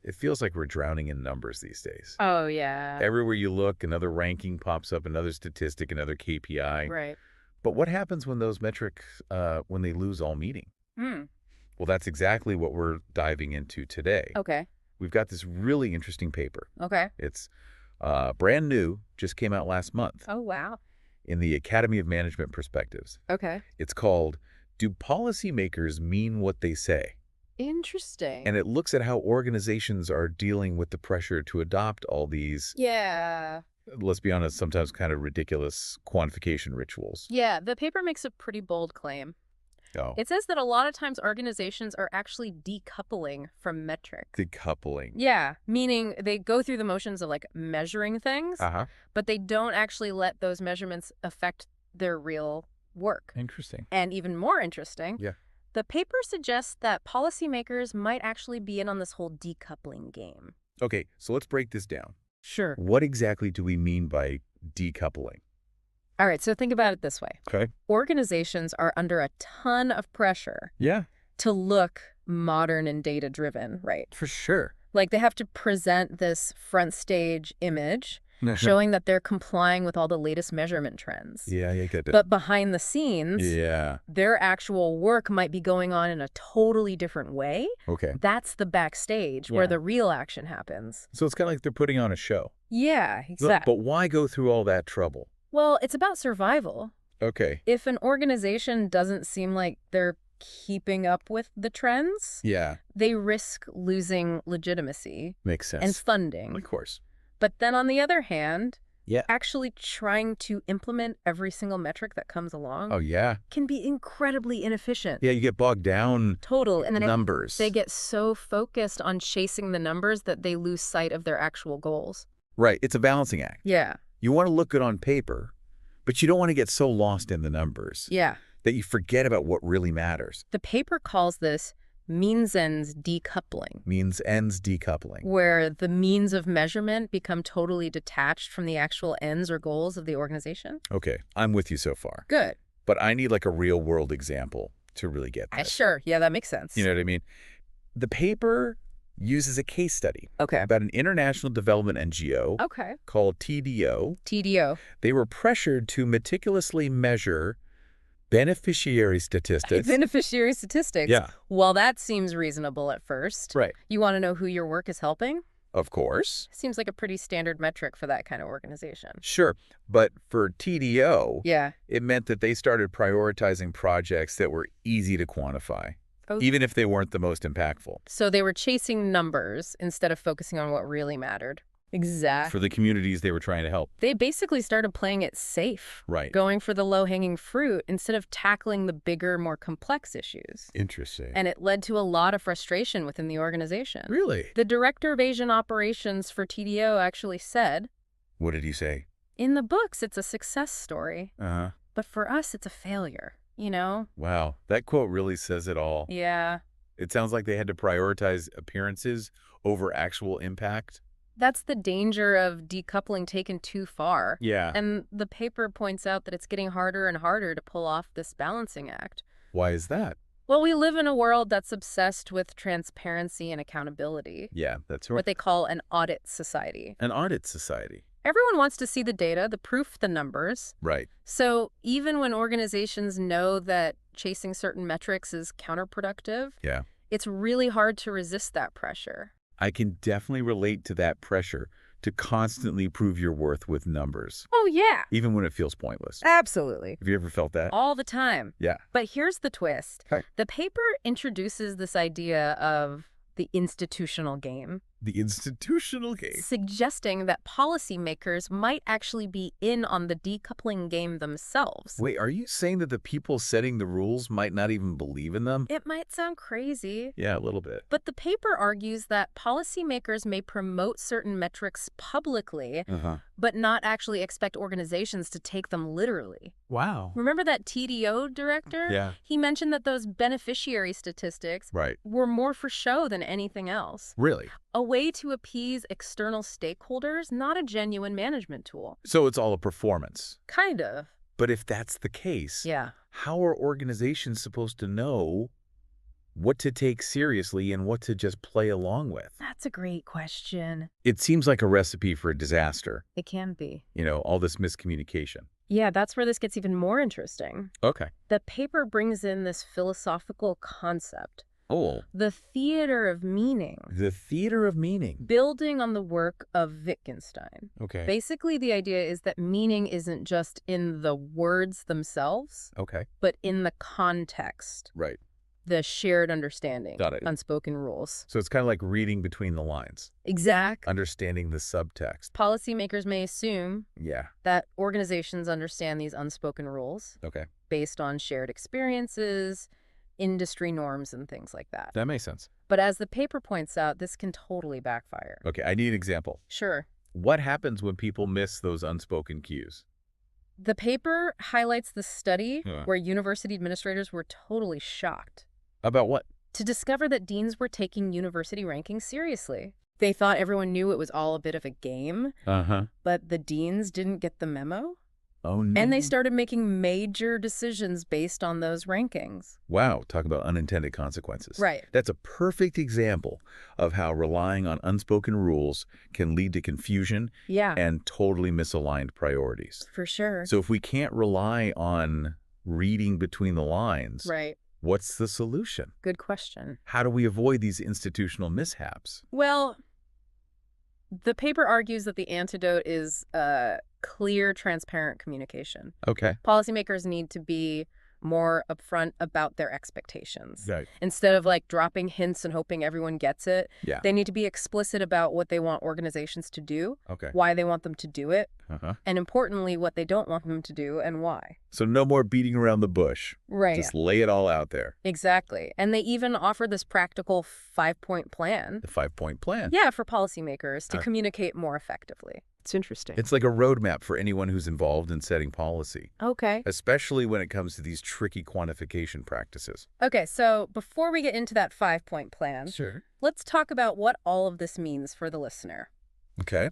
It feels like we're drowning in numbers these days. Oh, yeah. Everywhere you look, another ranking pops up, another statistic, another KPI. Right. But what happens when those metrics, when they lose all meaning? Hmm. Well, that's exactly what we're diving into today. Okay. We've got this really interesting paper. Okay. It's brand new, just came out last month Oh, wow. in the Academy of Management Perspectives. Okay. It's called, Do Policymakers Mean What They Say? Interesting. And it looks at how organizations are dealing with the pressure to adopt all these, Yeah. let's be honest, sometimes kind of ridiculous quantification rituals. Yeah, the paper makes a pretty bold claim. Oh, It says that a lot of times organizations are actually decoupling from metrics. decoupling. Yeah, meaning they go through the motions of like measuring things, Uh-huh. but they don't actually let those measurements affect their real work. Interesting. And even more interesting, Yeah. the paper suggests that policymakers might actually be in on this whole decoupling game. Okay, so let's break this down. Sure. What exactly do we mean by decoupling? All right, so think about it this way. Okay. Organizations are under a ton of pressure Yeah, to look modern and data-driven, right? for sure. Like they have to present this front stage image showing that they're complying with all the latest measurement trends. Yeah, you get that. But behind the scenes, Yeah. their actual work might be going on in a totally different way. Okay. That's the backstage where Yeah. the real action happens. So it's kind of like they're putting on a show. Yeah, Look, exactly. but why go through all that trouble? Well, it's about survival. Okay. If an organization doesn't seem like they're keeping up with the trends, Yeah, they risk losing legitimacy makes sense. and funding. Of course. But then on the other hand, Yeah. actually trying to implement every single metric that comes along Oh, yeah. can be incredibly inefficient. Yeah, you get bogged down Total. And then numbers. they get so focused on chasing the numbers that they lose sight of their actual goals. Right. It's a balancing act. Yeah. You want to look good on paper, but you don't want to get so lost in the numbers Yeah. that you forget about what really matters. The paper calls this means-ends decoupling, Means ends decoupling. where the means of measurement become totally detached from the actual ends or goals of the organization. Okay, I'm with you so far. Good. But I need like a real world example to really get that. Sure. Yeah, that makes sense. You know what I mean? The paper uses a case study Okay. about an international development NGO Okay. called TDO. TDO. They were pressured to meticulously measure beneficiary statistics. Beneficiary statistics. Yeah. Well, that seems reasonable at first. Right. You want to know who your work is helping? Of course. Seems like a pretty standard metric for that kind of organization. Sure. But for TDO, Yeah. it meant that they started prioritizing projects that were easy to quantify, Oh. even if they weren't the most impactful. So they were chasing numbers instead of focusing on what really mattered. Exactly. For the communities they were trying to help. They basically started playing it safe. Right. Going for the low-hanging fruit instead of tackling the bigger, more complex issues. Interesting. And it led to a lot of frustration within the organization. Really? The director of Asian operations for TDO actually said, What did he say? in the books, it's a success story, Uh-huh. but for us, it's a failure, you know? Wow. That quote really says it all. Yeah. It sounds like they had to prioritize appearances over actual impact. That's the danger of decoupling taken too far. Yeah. And the paper points out that it's getting harder and harder to pull off this balancing act. Why is that? Well, we live in a world that's obsessed with transparency and accountability, Yeah, that's right. what they call an audit society. An audit society. Everyone wants to see the data, the proof, the numbers. Right. So even when organizations know that chasing certain metrics is counterproductive, Yeah. it's really hard to resist that pressure. I can definitely relate to that pressure to constantly prove your worth with numbers, Oh, yeah. even when it feels pointless. Absolutely. Have you ever felt that? All the time. Yeah. But here's the twist. Okay. The paper introduces this idea of the institutional game, The institutional game. suggesting that policymakers might actually be in on the decoupling game themselves. Wait, are you saying that the people setting the rules might not even believe in them? It might sound crazy, Yeah, a little bit. but the paper argues that policymakers may promote certain metrics publicly, Uh-huh. but not actually expect organizations to take them literally. Wow. Remember that TDO director? Yeah. He mentioned that those beneficiary statistics Right. were more for show than anything else. Really? A way to appease external stakeholders, not a genuine management tool. So it's all a performance. Kind of. But if that's the case, Yeah. how are organizations supposed to know What to take seriously and what to just play along with? That's a great question. It seems like a recipe for a disaster, It can be. all this miscommunication. Yeah, that's where this gets even more interesting. Okay. The paper brings in this philosophical concept, Oh, the theater of meaning, the theater of meaning. building on the work of Wittgenstein. Okay. Basically, the idea is that meaning isn't just in the words themselves, Okay. but in the context, Right. the shared understanding, Got it. unspoken rules. So it's kind of like reading between the lines, Exact. understanding the subtext. Policymakers may assume Yeah. that organizations understand these unspoken rules Okay. based on shared experiences, industry norms, and things like that. That makes sense. But as the paper points out, this can totally backfire. Okay. I need an example. Sure. What happens when people miss those unspoken cues? The paper highlights the study Yeah. where university administrators were totally shocked About what? to discover that deans were taking university rankings seriously. They thought everyone knew it was all a bit of a game, Uh-huh. but the deans didn't get the memo. Oh, no. And they started making major decisions based on those rankings. Wow. Talk about unintended consequences. Right. That's a perfect example of how relying on unspoken rules can lead to confusion Yeah, and totally misaligned priorities. for sure. So if we can't rely on reading between the lines, Right. what's the solution? Good question. How do we avoid these institutional mishaps? Well, the paper argues that the antidote is clear, transparent communication. Okay. Policymakers need to be more upfront about their expectations. Right. Instead of like dropping hints and hoping everyone gets it, Yeah. they need to be explicit about what they want organizations to do, Okay. why they want them to do it, Uh-huh. and importantly, what they don't want them to do and why. So no more beating around the bush. Right. Just lay it all out there. Exactly. And they even offer this practical 5-point plan. The 5-point plan. Yeah, for policymakers to Uh. communicate more effectively. It's interesting. It's like a roadmap for anyone who's involved in setting policy, Okay. especially when it comes to these tricky quantification practices. Okay, so before we get into that 5-point plan, Sure. let's talk about what all of this means for the listener. Okay.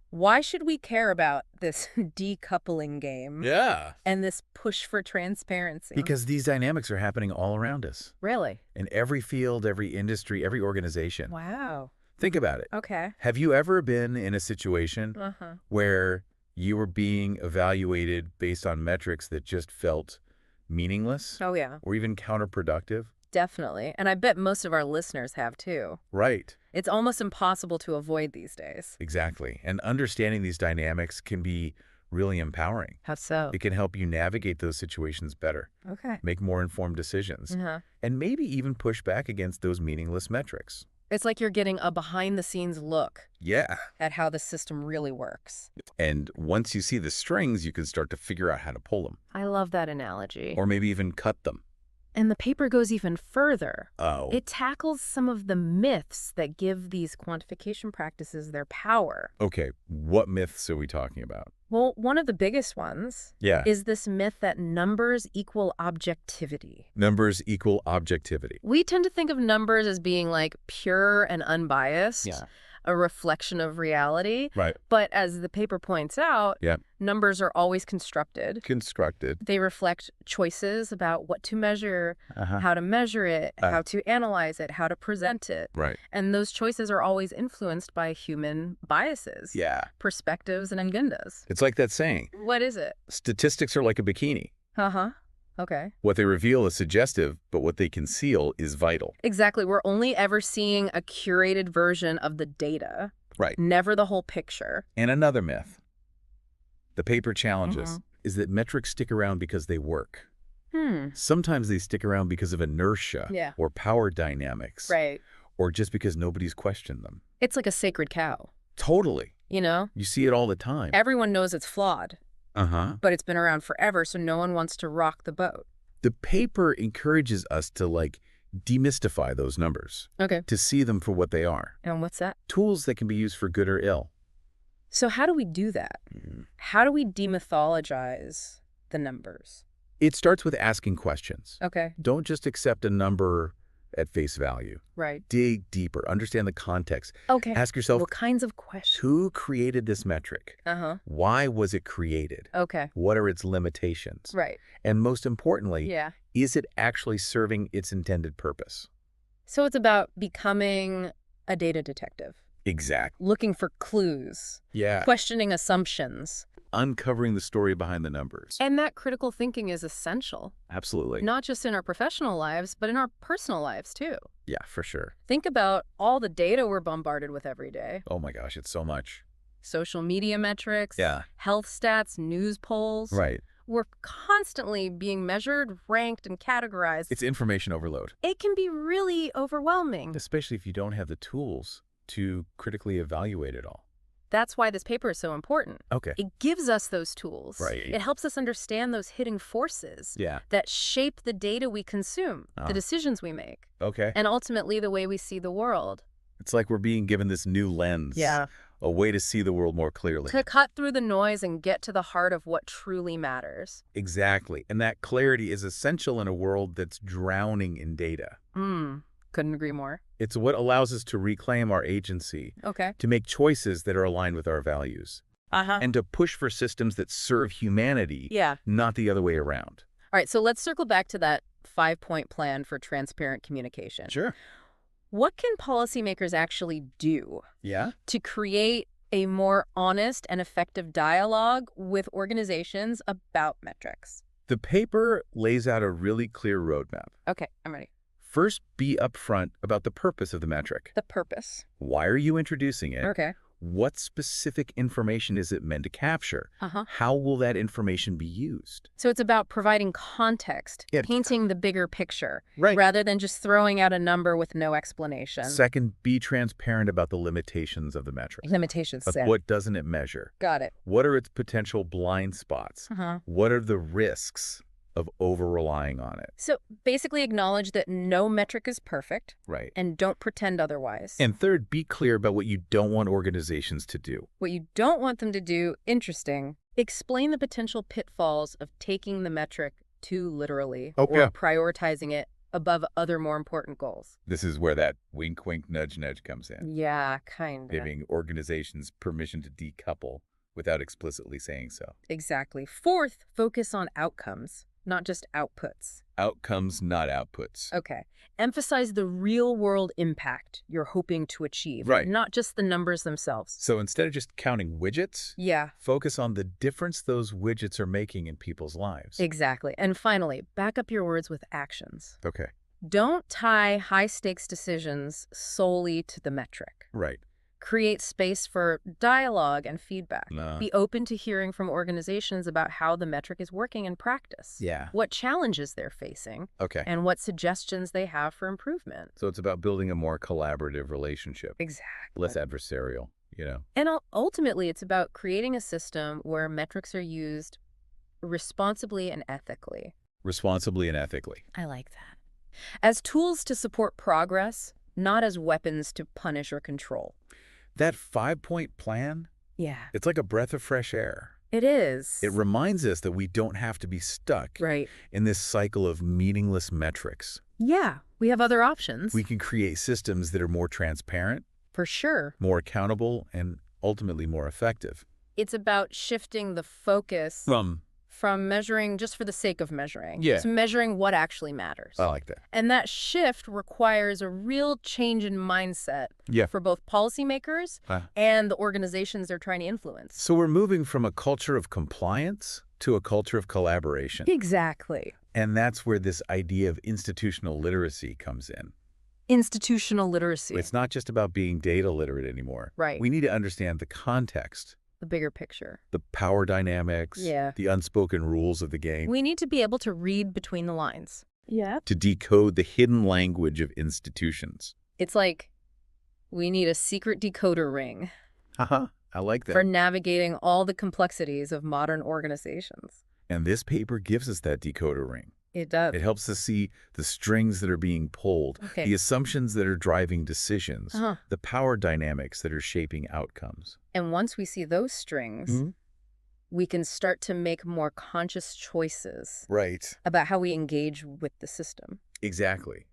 Why should we care about this decoupling game Yeah. and this push for transparency? Because these dynamics are happening all around us. Really? In every field, every industry, every organization. Wow. Think about it. Okay. Have you ever been in a situation Uh-huh. where you were being evaluated based on metrics that just felt meaningless Oh, yeah. or even counterproductive? Definitely. And I bet most of our listeners have too. Right. It's almost impossible to avoid these days. Exactly. And understanding these dynamics can be really empowering. How so? It can help you navigate those situations better, Okay. make more informed decisions, Uh-huh. and maybe even push back against those meaningless metrics. It's like you're getting a behind-the-scenes look Yeah. at how the system really works. And once you see the strings, you can start to figure out how to pull them, I love that analogy. or maybe even cut them. And the paper goes even further. Oh. It tackles some of the myths that give these quantification practices their power. Okay, what myths are we talking about? Well, one of the biggest ones Yeah. is this myth that numbers equal objectivity. Numbers equal objectivity. We tend to think of numbers as being like pure and unbiased, a reflection of reality. Right. But as the paper points out, Yeah. numbers are always constructed. Constructed. They reflect choices about what to measure, Uh-huh. how to measure it, how to analyze it, how to present it. Right. And those choices are always influenced by human biases, Yeah. perspectives, and agendas. It's like that saying, What is it? statistics are like a bikini. Uh-huh. Okay. What they reveal is suggestive, but what they conceal is vital. Exactly. We're only ever seeing a curated version of the data, Right. never the whole picture. And another myth the paper challenges Mhm. is that metrics stick around because they work. Hmm. Sometimes they stick around because of inertia Yeah. or power dynamics, Right. or just because nobody's questioned them. It's like a sacred cow, Totally. you know? You see it all the time. Everyone knows it's flawed, Uh-huh. but it's been around forever, so no one wants to rock the boat. The paper encourages us to, demystify those numbers, Okay. to see them for what they are. And what's that? Tools that can be used for good or ill. So how do we do that? How do we demythologize the numbers? It starts with asking questions. Okay. Don't just accept a number at face value. Right. Dig deeper, understand the context. Okay. Ask yourself, What kinds of questions? who created this metric? Uh-huh. Why was it created? Okay. What are its limitations? Right. And most importantly, Yeah. is it actually serving its intended purpose? So it's about becoming a data detective, Exactly. looking for clues, Yeah. questioning assumptions. Uncovering the story behind the numbers. And that critical thinking is essential, Absolutely. not just in our professional lives, but in our personal lives too. Yeah, for sure. Think about all the data we're bombarded with every day. Oh my gosh, it's so much. Social media metrics, Yeah. health stats, news polls. Right. We're constantly being measured, ranked, and categorized. It's information overload. It can be really overwhelming. Especially if you don't have the tools to critically evaluate it all. That's why this paper is so important. Okay. It gives us those tools. Right. It helps us understand those hidden forces Yeah. that shape the data we consume, the decisions we make, Okay. and ultimately the way we see the world. It's like we're being given this new lens. Yeah. A way to see the world more clearly. To cut through the noise and get to the heart of what truly matters. Exactly. And that clarity is essential in a world that's drowning in data. Couldn't agree more. It's what allows us to reclaim our agency, Okay. to make choices that are aligned with our values, and to push for systems that serve humanity, Yeah. not the other way around. All right, so let's circle back to that 5-point plan for transparent communication. Sure. What can policymakers actually do Yeah? to create a more honest and effective dialogue with organizations about metrics? The paper lays out a really clear roadmap. Okay, I'm ready. First, be upfront about the purpose of the metric. The purpose. Why are you introducing it? Okay. What specific information is it meant to capture? Uh-huh. How will that information be used? So it's about providing context, Yeah. painting the bigger picture, Right. rather than just throwing out a number with no explanation. Second, be transparent about the limitations of the metric. Limitations. Like, what doesn't it measure? Got it. What are its potential blind spots? Uh-huh. What are the risks of over-relying on it? So basically acknowledge that no metric is perfect Right. and don't pretend otherwise. And third, be clear about what you don't want organizations to do. What you don't want them to do, interesting, explain the potential pitfalls of taking the metric too literally or prioritizing it above other more important goals. This is where that wink, wink, nudge, nudge comes in. Yeah, kind of. Giving organizations permission to decouple without explicitly saying so. Exactly. Fourth, focus on outcomes, not just outputs. Outcomes, not outputs. Okay. Emphasize the real-world impact you're hoping to achieve, Right. not just the numbers themselves. So instead of just counting widgets, Yeah, focus on the difference those widgets are making in people's lives. exactly. And finally, back up your words with actions. Okay. Don't tie high-stakes decisions solely to the metric. Right. Create space for dialogue and feedback. Nah. Be open to hearing from organizations about how the metric is working in practice. Yeah. What challenges they're facing, Okay. and what suggestions they have for improvement. So it's about building a more collaborative relationship, Exactly. less adversarial, you know? And ultimately, it's about creating a system where metrics are used responsibly and ethically. Responsibly and ethically. I like that. As tools to support progress, not as weapons to punish or control. That 5-point plan, Yeah. it's like a breath of fresh air. It is. It reminds us that we don't have to be stuck Right. in this cycle of meaningless metrics. Yeah, we have other options. We can create systems that are more transparent, For sure. more accountable, and ultimately more effective. It's about shifting the focus from measuring just for the sake of measuring to measuring what actually matters. I like that. And that shift requires a real change in mindset for both policymakers and the organizations they're trying to influence. So we're moving from a culture of compliance to a culture of collaboration. Exactly. And that's where this idea of institutional literacy comes in. Institutional literacy. It's not just about being data literate anymore. Right. We need to understand the context, The bigger picture. the power dynamics, the unspoken rules of the game, We need to be able to read between the lines. Yeah. to decode the hidden language of institutions. It's like we need a secret decoder ring I like that. for navigating all the complexities of modern organizations. And this paper gives us that decoder ring. It does. It helps us see the strings that are being pulled, Okay. the assumptions that are driving decisions, the power dynamics that are shaping outcomes. And once we see those strings, we can start to make more conscious choices Right. about how we engage with the system. Exactly.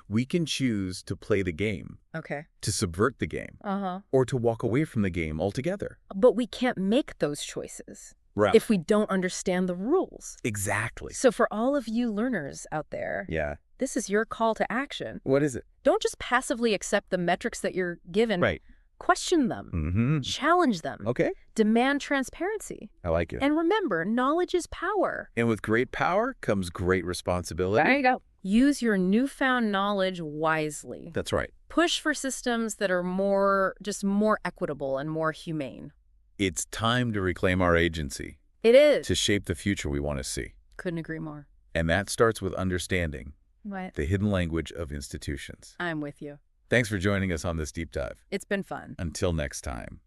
We can choose to play the game, Okay. to subvert the game, Uh-huh. or to walk away from the game altogether. But we can't make those choices Right. if we don't understand the rules. Exactly. So for all of you learners out there, Yeah. this is your call to action. What is it? Don't just passively accept the metrics that you're given. Right. Question them. Mm-hmm. Challenge them. Okay. Demand transparency. I like it. And remember, knowledge is power. And with great power comes great responsibility. There you go. Use your newfound knowledge wisely. That's right. Push for systems that are just more equitable and more humane. It's time to reclaim our agency, It is. to shape the future we want to see. Couldn't agree more. And that starts with understanding What? the hidden language of institutions. I'm with you. Thanks for joining us on this deep dive. It's been fun. Until next time,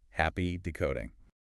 happy decoding.